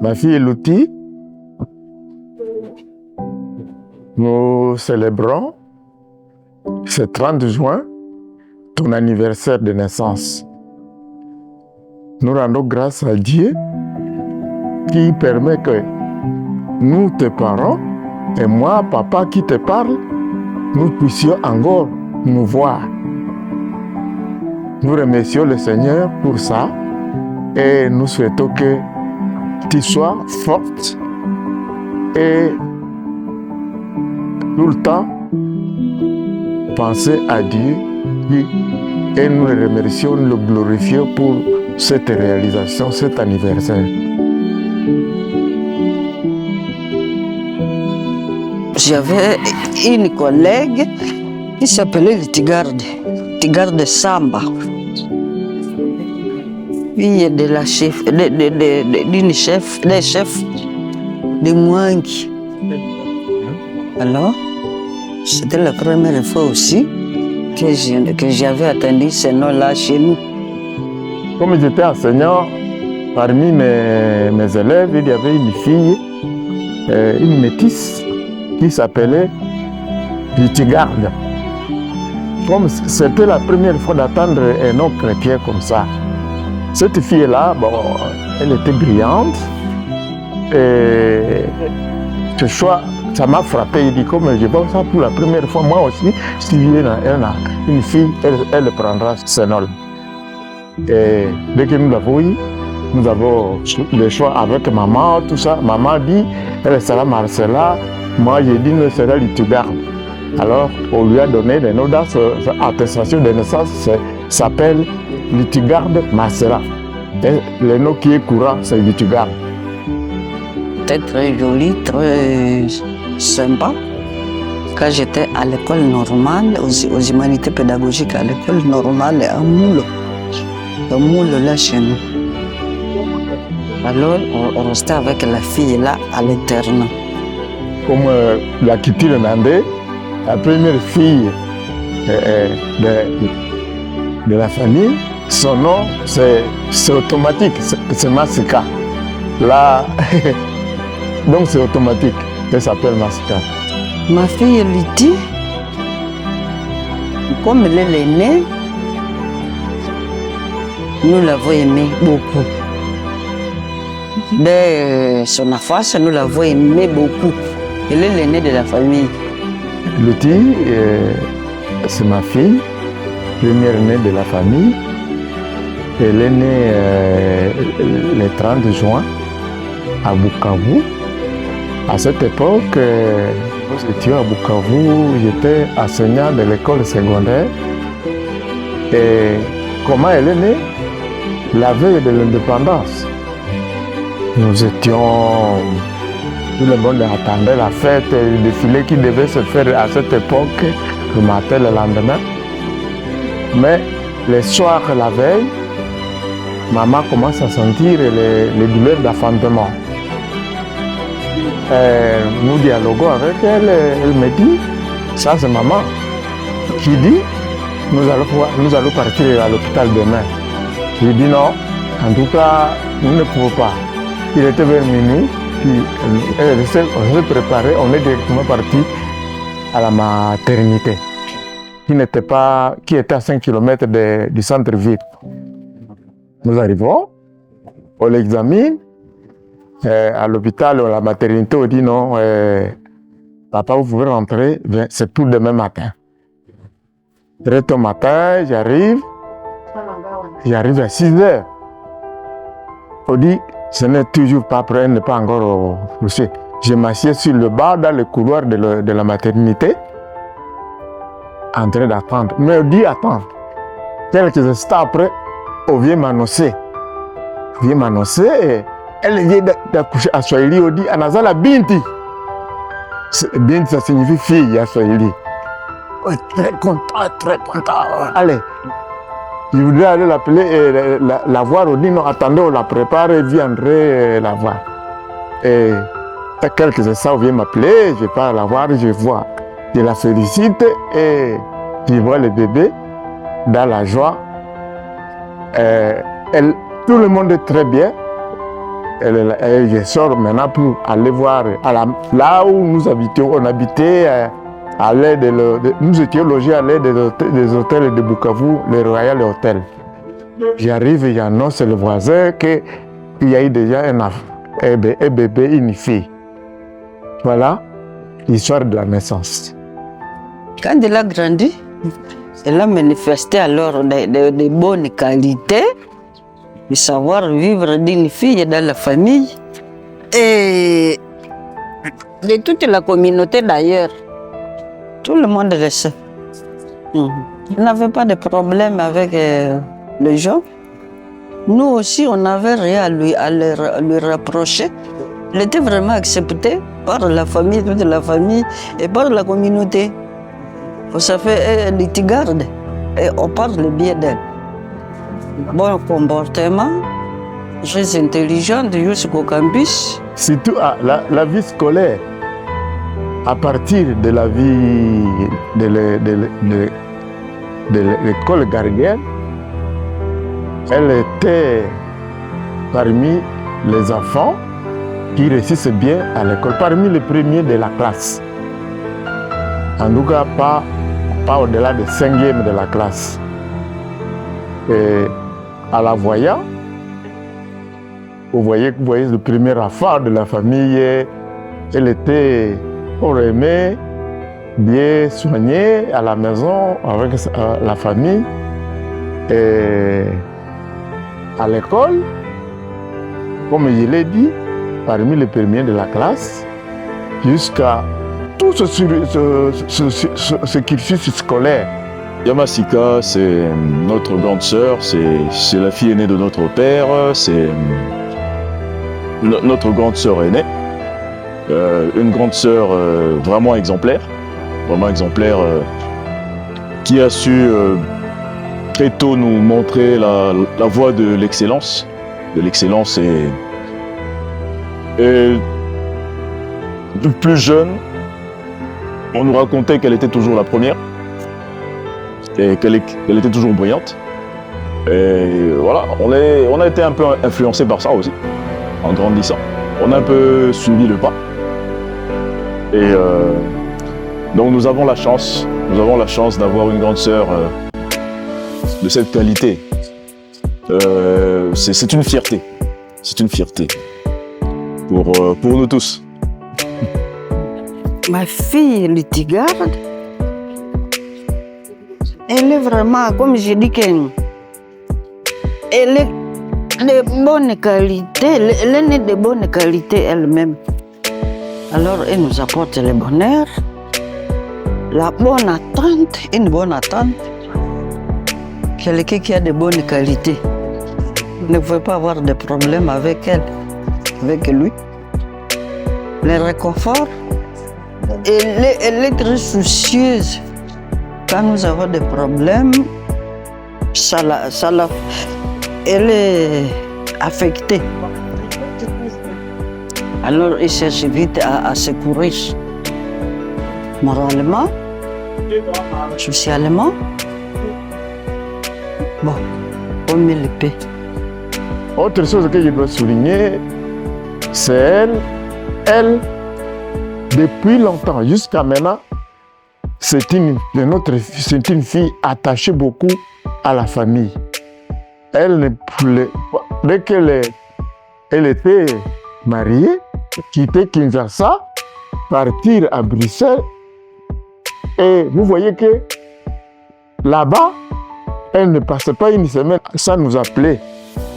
Ma fille Louti, nous célébrons ce 30 juin ton anniversaire de naissance. Nous rendons grâce à Dieu qui permet que nous, tes parents, et moi, papa qui te parle, nous puissions encore nous voir. Nous remercions le Seigneur pour ça et nous souhaitons que tu sois forte et tout le temps penser à Dieu et nous le remercions, nous le glorifions pour cette réalisation, cet anniversaire. J'avais une collègue qui s'appelait Tigarde Samba, fille de la chef, d'une chef, des chefs de Mwangi. Alors, c'était la première fois aussi que j'avais attendu ce nom-là chez nous. Comme j'étais enseignant, parmi mes élèves, il y avait une fille, une métisse, qui s'appelait Litigarde. Comme c'était la première fois d'attendre un nom chrétien comme ça. Cette fille-là, bon, elle était brillante. Et ce choix, ça m'a frappé. Il dit, comme je vois ça pour la première fois, moi aussi, si elle a une fille, elle prendra ce nom-là. Et dès que nous l'avons eu, nous avons le choix avec maman, tout ça. Maman dit, elle sera Marcella. Moi, j'ai dit, elle sera Litigarde. Alors, on lui a donné le nom dans son attestation de naissance, s'appelle Litigarde Marcella. Et le nom qui est courant, c'est Litigarde. C'était très joli, très sympa. Quand j'étais à l'école normale, aux humanités pédagogiques, à l'école normale à Moule là chez nous. Alors, on restait avec la fille là à l'internat. Comme la Kitty Nandé, la première fille de la famille, son nom c'est automatique, c'est Masika. Là, donc c'est automatique, elle s'appelle Masika. Ma fille Liti, comme elle est l'aînée, nous l'avons aimée beaucoup. Dès son enfance, nous l'avons aimée beaucoup. Elle est l'aînée de la famille. Louti, c'est ma fille, première née de la famille. Elle est née le 30 juin à Bukavu. À cette époque, nous étions à Bukavu, j'étais enseignant de l'école secondaire. Et comment elle est née? La veille de l'indépendance. Nous étions... Tout le monde attendait la fête, le défilé qui devait se faire à cette époque, le matin, le lendemain. Mais le soir, la veille, maman commence à sentir les douleurs d'enfantement. Nous dialoguons avec elle, elle me dit, ça c'est maman, qui dit, nous allons partir à l'hôpital demain. Je dis non, en tout cas, nous ne pouvons pas. Il était vers minuit. Puis, on s'est préparé, on est directement parti à la maternité, qui était à 5 km du centre-ville. Nous arrivons, on l'examine, à l'hôpital, à la maternité, on dit non, papa, vous pouvez rentrer, c'est tout demain matin. Très tôt matin, j'arrive à 6 heures. On dit, ce n'est toujours pas prêt, elle n'est pas encore couchée. Je m'assieds sur le banc dans le couloir de la maternité, en train d'attendre. Mais on dit attendre. Quelques instants après, on vient m'annoncer. Elle vient d'accoucher à Swahili, on dit Anazala Binti. Binti, ça signifie fille à Swahili. Oh, très content. Allez. Je voudrais aller l'appeler, la voir, on dit non, attendez, on la prépare et viendrai la voir. Et quelques instants, on vient m'appeler, je pars la voir, je vois. Je la félicite et je vois le bébé dans la joie. Tout le monde est très bien. je sors maintenant pour aller voir là où nous habitions. On habitait à l'aide nous étions logés à l'aide des hôtels de Bukavu, les Royal Hôtels. J'arrive et j'annonce le voisin qu'il y a eu déjà un bébé, une fille. Voilà l'histoire de la naissance. Quand elle a grandi, elle a manifesté alors de bonnes qualités, de savoir vivre d'une fille dans la famille et de toute la communauté d'ailleurs. Tout le monde le sait. Elle n'avait pas de problème avec les gens. Nous aussi, on n'avait rien à lui reprocher. Elle était vraiment acceptée par la famille, toute la famille et par la communauté. Ça fait des tigardes et on parle bien d'elle. Bon comportement, très intelligente jusqu'au campus. Surtout la vie scolaire, à partir de la vie de l'école gardienne, elle était parmi les enfants qui réussissent bien à l'école, parmi les premiers de la classe. En tout cas, pas au-delà de 5e de la classe. Et à la voyant, vous voyez le premier enfant de la famille, elle était aimée, bien soignée à la maison avec la famille. Et à l'école, comme je l'ai dit, parmi les premiers de la classe, jusqu'à tout ce cursus scolaire. Yamasika, c'est notre grande sœur, c'est la fille aînée de notre père, c'est notre grande sœur aînée. Une grande sœur vraiment exemplaire, qui a su très tôt nous montrer la voie de l'excellence. Et plus jeune, on nous racontait qu'elle était toujours la première et qu'elle était toujours brillante. Et voilà, on a été un peu influencé par ça aussi, en grandissant. On a un peu suivi le pas. Et donc nous avons la chance d'avoir une grande sœur de cette qualité. C'est une fierté. C'est une fierté pour nous tous. Ma fille, Litigarde, elle est vraiment, comme je dis, elle est de bonne qualité, elle est née de bonne qualité elle-même. Alors elle nous apporte le bonheur, la bonne attente, une bonne attente. Quelqu'un qui a de bonnes qualités ne pouvait pas avoir de problème avec elle, avec lui. Le réconfort, elle est très soucieuse. Quand nous avons des problèmes, elle est affectée. Alors elle cherche vite à secourir moralement, socialement. Bon, comme il le peut. Autre chose que je dois souligner, c'est elle, depuis longtemps, jusqu'à maintenant, c'est une fille attachée beaucoup à la famille. Dès qu'elle était mariée, quitter Kinshasa, partir à Bruxelles, et vous voyez que là-bas, elle ne passait pas une semaine sans nous appeler.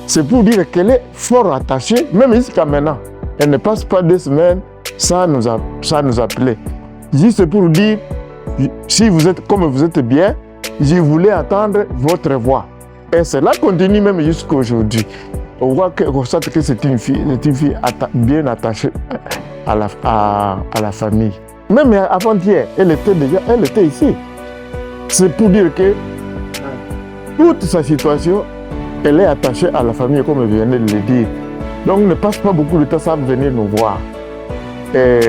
C'est pour dire qu'elle est fort attachée, même jusqu'à maintenant. Elle ne passe pas 2 semaines sans nous appeler. Juste pour dire, si vous êtes comme vous êtes bien, je voulais attendre votre voix. Et cela continue même jusqu'à aujourd'hui. On voit que c'est une fille bien attachée à la famille. Même avant-hier, elle était ici. C'est pour dire que toute sa situation, elle est attachée à la famille, comme je viens de le dire. Donc, ne passe pas beaucoup de temps sans venir nous voir. Et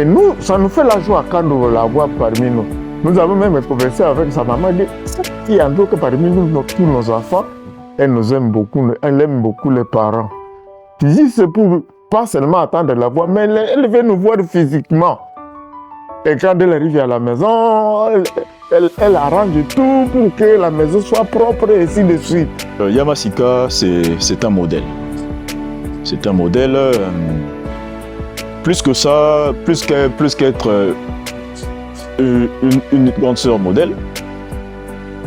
nous, ça nous fait la joie quand nous la voit parmi nous. Nous avons même conversé avec sa maman, dit, cette fille, en tout cas parmi nous, tous nos enfants, elle nous aime beaucoup, elle aime beaucoup les parents. Tu dis, c'est pour pas seulement attendre la voir, mais elle veut nous voir physiquement. Et quand elle arrive à la maison, elle arrange tout pour que la maison soit propre et ainsi de suite. Yamasika, c'est un modèle. C'est un modèle. Plus que ça, plus qu'être une grande sœur modèle,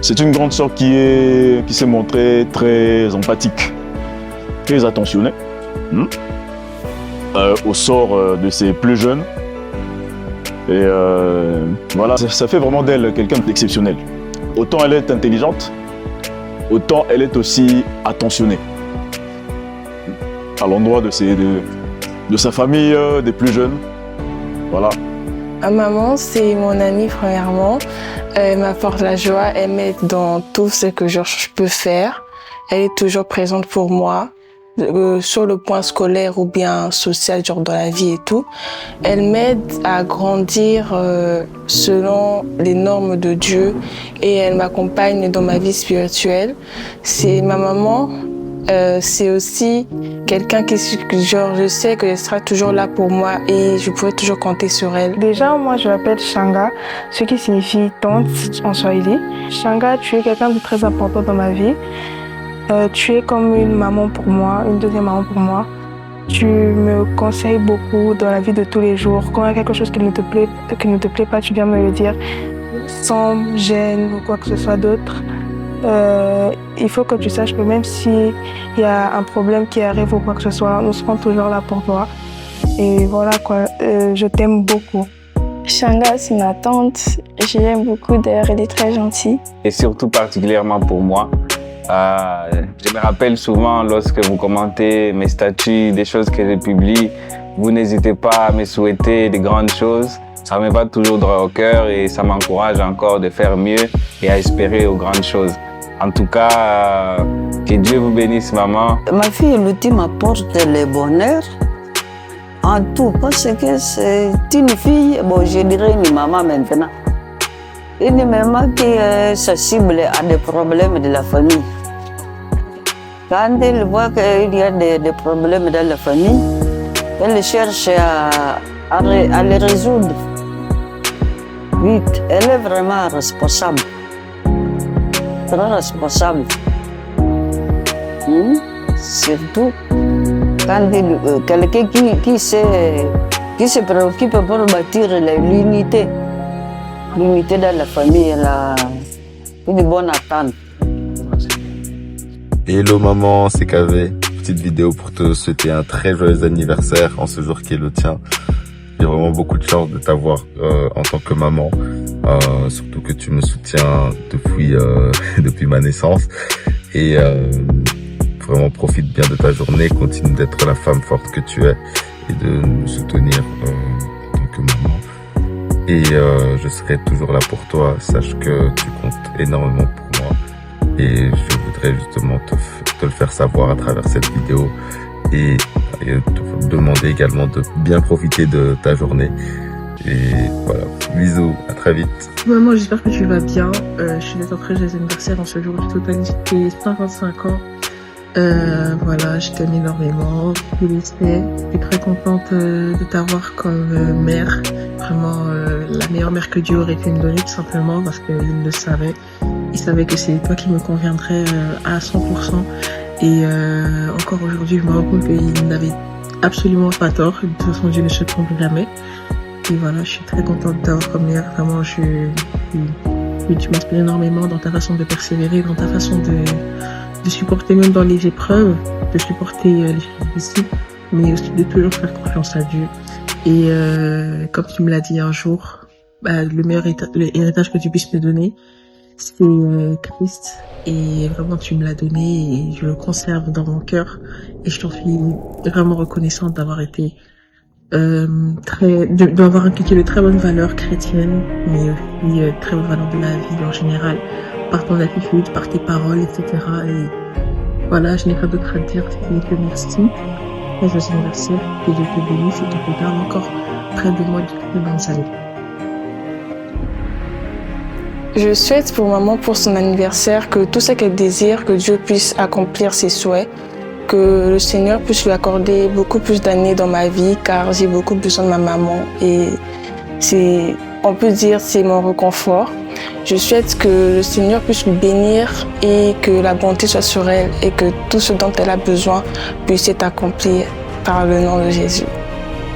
c'est une grande sœur qui s'est montrée très empathique, très attentionnée au sort de ses plus jeunes. Et voilà, ça fait vraiment d'elle quelqu'un d'exceptionnel. Autant elle est intelligente, autant elle est aussi attentionnée à l'endroit de sa famille, des plus jeunes. Voilà. Ma maman, c'est mon amie premièrement. Elle m'apporte la joie, elle m'aide dans tout ce que je peux faire. Elle est toujours présente pour moi, sur le point scolaire ou bien social, genre dans la vie et tout. Elle m'aide à grandir selon les normes de Dieu et elle m'accompagne dans ma vie spirituelle. C'est ma maman. C'est aussi quelqu'un qui, genre, je sais qu'elle sera toujours là pour moi et je pourrai toujours compter sur elle. Déjà, moi, je l'appelle Shanga, ce qui signifie tante en swahili. Shanga, tu es quelqu'un de très important dans ma vie. Tu es comme une maman pour moi, une deuxième maman pour moi. Tu me conseilles beaucoup dans la vie de tous les jours. Quand il y a quelque chose qui ne te plaît pas, tu viens me le dire sans gêne ou quoi que ce soit d'autre. Il faut que tu saches que même s'il y a un problème qui arrive ou quoi que ce soit, nous serons toujours là pour toi. Et voilà quoi, je t'aime beaucoup. Shanga, c'est ma tante. Je l'aime beaucoup d'ailleurs, elle est très gentille. Et surtout particulièrement pour moi. Je me rappelle souvent lorsque vous commentez mes statuts, des choses que je publie, vous n'hésitez pas à me souhaiter de grandes choses. Ça me va toujours droit au cœur et ça m'encourage encore de faire mieux et à espérer aux grandes choses. En tout cas, que Dieu vous bénisse, maman. Ma fille Louti m'apporte le bonheur en tout parce que c'est une fille, bon, je dirais une maman maintenant. Une maman qui est sensible à des problèmes de la famille. Quand elle voit qu'il y a des problèmes dans la famille, elle cherche à les résoudre vite. Elle est vraiment responsable. Très responsable. Surtout quand quelqu'un qui se préoccupe pour bâtir l'unité. L'unité dans la famille, elle a une bonne attente. Hello maman, c'est KV. Petite vidéo pour te souhaiter un très joyeux anniversaire en ce jour qui est le tien. J'ai vraiment beaucoup de chance de t'avoir en tant que maman. Surtout que tu me soutiens depuis ma naissance. Et vraiment profite bien de ta journée. Continue d'être la femme forte que tu es et de nous soutenir en tant que maman. Et je serai toujours là pour toi. Sache que tu comptes énormément pour moi. Et je voudrais justement te le faire savoir à travers cette vidéo. Et te demander également de bien profiter de ta journée. Et voilà, bisous, à très vite. Maman, j'espère que tu vas bien. Je suis très joyeux anniversaire en ce jour de totalité 55 ans. Voilà, je t'aime énormément, tu le sais. Je suis très contente de t'avoir comme mère. Vraiment la meilleure mère que Dieu aurait pu me donner, tout simplement, parce qu'il le savait. Il savait que c'est toi qui me conviendrais à 100%. Et encore aujourd'hui, je me rends compte qu'il n'avait absolument pas tort. De toute façon, Dieu ne se trompe jamais. Et voilà, je suis très contente de t'avoir comme mère. Vraiment, tu m'inspires énormément dans ta façon de persévérer, dans ta façon de supporter même dans les épreuves, de supporter les choses difficiles, mais aussi de toujours faire confiance à Dieu. Et comme tu me l'as dit un jour, le meilleur héritage que tu puisses me donner, c'est Christ. Et vraiment, tu me l'as donné et je le conserve dans mon cœur. Et je t'en suis vraiment reconnaissante d'avoir été d'avoir inculqué de très bonnes valeurs chrétiennes, mais aussi très bonnes valeurs de la vie en général, par ton attitude, par tes paroles, etc. Et voilà, je n'ai rien d'autre à te dire, c'est que merci. Très joyeux anniversaire, que Dieu te bénisse et te garde encore près de moi de toutes les bonnes années. Je souhaite pour maman, pour son anniversaire, que tout ce qu'elle désire, que Dieu puisse accomplir ses souhaits, que le Seigneur puisse lui accorder beaucoup plus d'années dans ma vie, car j'ai beaucoup besoin de ma maman et on peut dire c'est mon réconfort. Je souhaite que le Seigneur puisse lui bénir et que la bonté soit sur elle et que tout ce dont elle a besoin puisse être accompli par le nom de Jésus.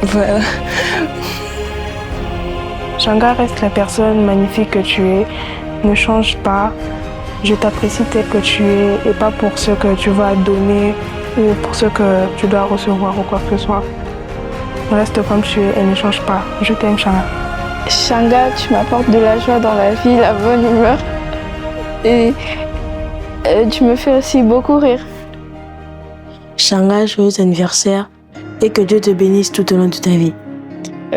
Voilà. Shanga, reste la personne magnifique que tu es. Ne change pas. Je t'apprécie tel que tu es et pas pour ce que tu vas donner ou pour ce que tu dois recevoir ou quoi que ce soit. Reste comme tu es et ne change pas. Je t'aime, Shanga. Shanga, tu m'apportes de la joie dans la vie, la bonne humeur. Et tu me fais aussi beaucoup rire. Shanga, joyeux anniversaire et que Dieu te bénisse tout au long de ta vie.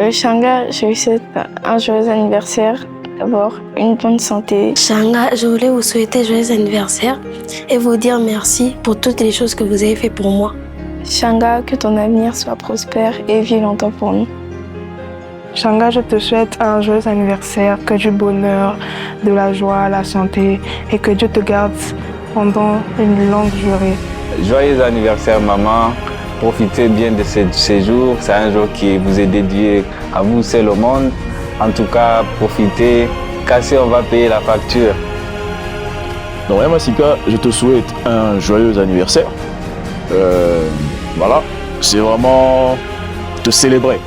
Shanga, je vous souhaite un joyeux anniversaire. D'abord, une bonne santé. Shanga, je voulais vous souhaiter joyeux anniversaire et vous dire merci pour toutes les choses que vous avez fait pour moi. Shanga, que ton avenir soit prospère et vis longtemps pour nous. Shanga, je te souhaite un joyeux anniversaire, que du bonheur, de la joie, la santé et que Dieu te garde pendant une longue durée. Joyeux anniversaire maman, profitez bien de ces jours, c'est un jour qui vous est dédié à vous seul au monde. En tout cas, profitez, cassez, on va payer la facture. Donc Masika, je te souhaite un joyeux anniversaire. Voilà, c'est vraiment te célébrer.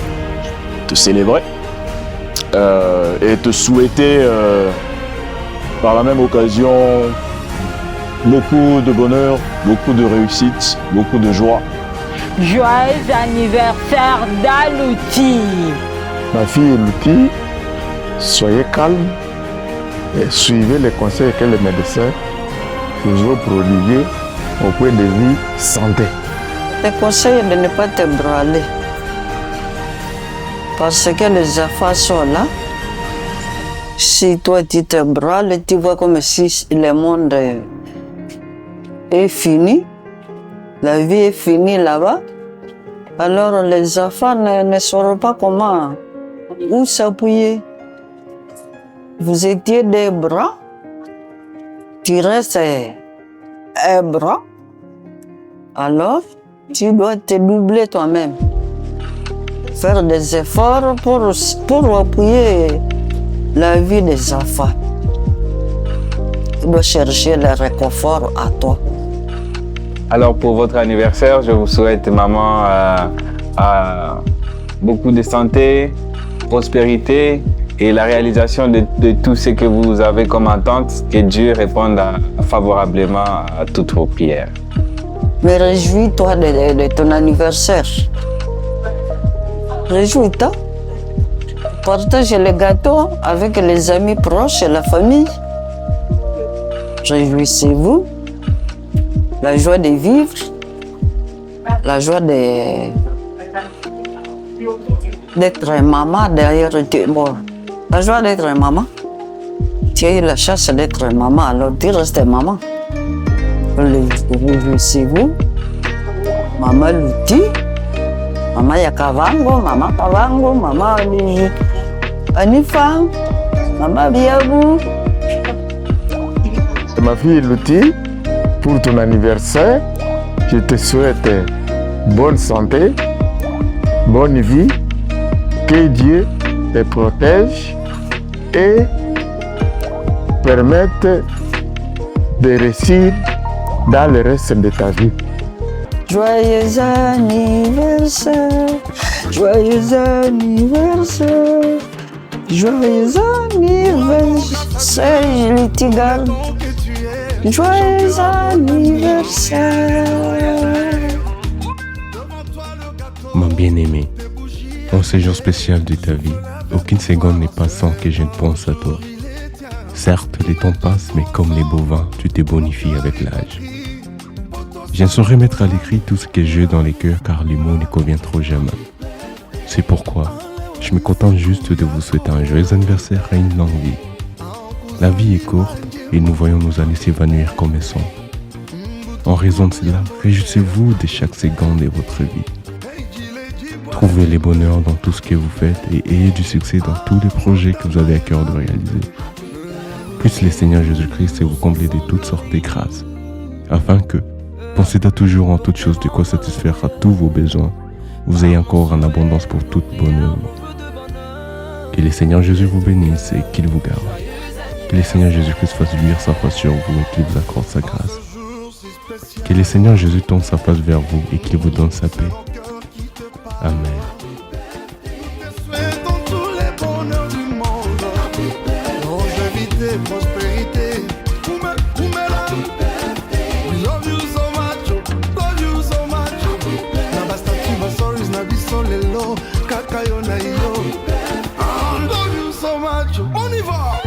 Et te souhaiter par la même occasion beaucoup de bonheur, beaucoup de réussite, beaucoup de joie. Joyeux anniversaire Dalouti. Ma fille Louti, soyez calme et suivez les conseils que le médecin vous a prodigués au point de vue santé. Je te conseille de ne pas te branler. Parce que les affaires sont là. Si toi tu te branles, tu vois comme si le monde est fini. La vie est finie là-bas. Alors les enfants ne sauront pas comment, où s'appuyer. Vous étiez des bras, tu restes un bras. Alors tu dois te doubler toi-même. Faire des efforts pour appuyer la vie des enfants. Tu dois chercher le réconfort à toi. Alors pour votre anniversaire, je vous souhaite maman beaucoup de santé, prospérité et la réalisation de tout ce que vous avez comme attente. Que Dieu réponde favorablement à toutes vos prières. Mais réjouis-toi de ton anniversaire. Réjouis-toi. Partagez le gâteau avec les amis proches et la famille. Réjouissez-vous. La joie de vivre, la joie d'être maman derrière. Bon, la joie d'être maman. Tu as eu la chance d'être maman, alors tu restes maman. Réjouissez-vous. Maman Louti, maman Yakavango, maman Anifa, maman Biabou. Ma fille Louti, pour ton anniversaire, je te souhaite bonne santé, bonne vie, que Dieu te protège et permette de réussir dans le reste de ta vie. Joyeux anniversaire, joyeux anniversaire, joyeux anniversaire, je te garde. Joyeux anniversaire. Ma bien-aimée, en ce jour spécial de ta vie, aucune seconde n'est passant que je ne pense à toi. Certes, le temps passe, mais comme les bovins, tu te bonifies avec l'âge. Je ne saurais mettre à l'écrit tout ce que j'ai dans les cœurs car les mots ne conviennent trop jamais. C'est pourquoi je me contente juste de vous souhaiter un joyeux anniversaire et une longue vie. La vie est courte et nous voyons nos années s'évanouir comme elles sont. En raison de cela, réjouissez-vous de chaque seconde de votre vie. Trouvez les bonheurs dans tout ce que vous faites et ayez du succès dans tous les projets que vous avez à cœur de réaliser. Puisse le Seigneur Jésus-Christ vous combler de toutes sortes de grâces, afin que, possédant toujours en toutes choses de quoi satisfaire à tous vos besoins, vous ayez encore en abondance pour toute bonne œuvre. Que le Seigneur Jésus vous bénisse et qu'il vous garde. Que le Seigneur Jésus-Christ fasse luire sa face sur vous et qu'il vous accorde sa grâce. Que le Seigneur Jésus tourne sa face vers vous et qu'il vous donne sa paix. Amen. Prospérité, we love you so much, love you so much. Na bastati basoris na biso lelo, kaka yo na yo. Love you so much, on y va.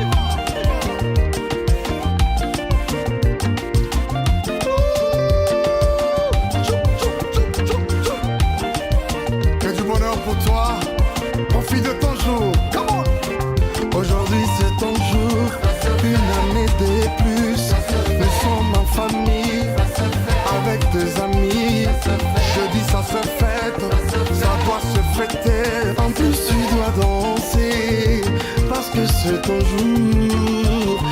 Que du bonheur pour toi, profite de ton jour. Come on. Aujourd'hui c'est ton jour. Une année de plus, nous sommes en famille, avec tes amis. Je dis ça se fête, ça doit se fêter. En plus tu dois danser, parce que c'est ton jour.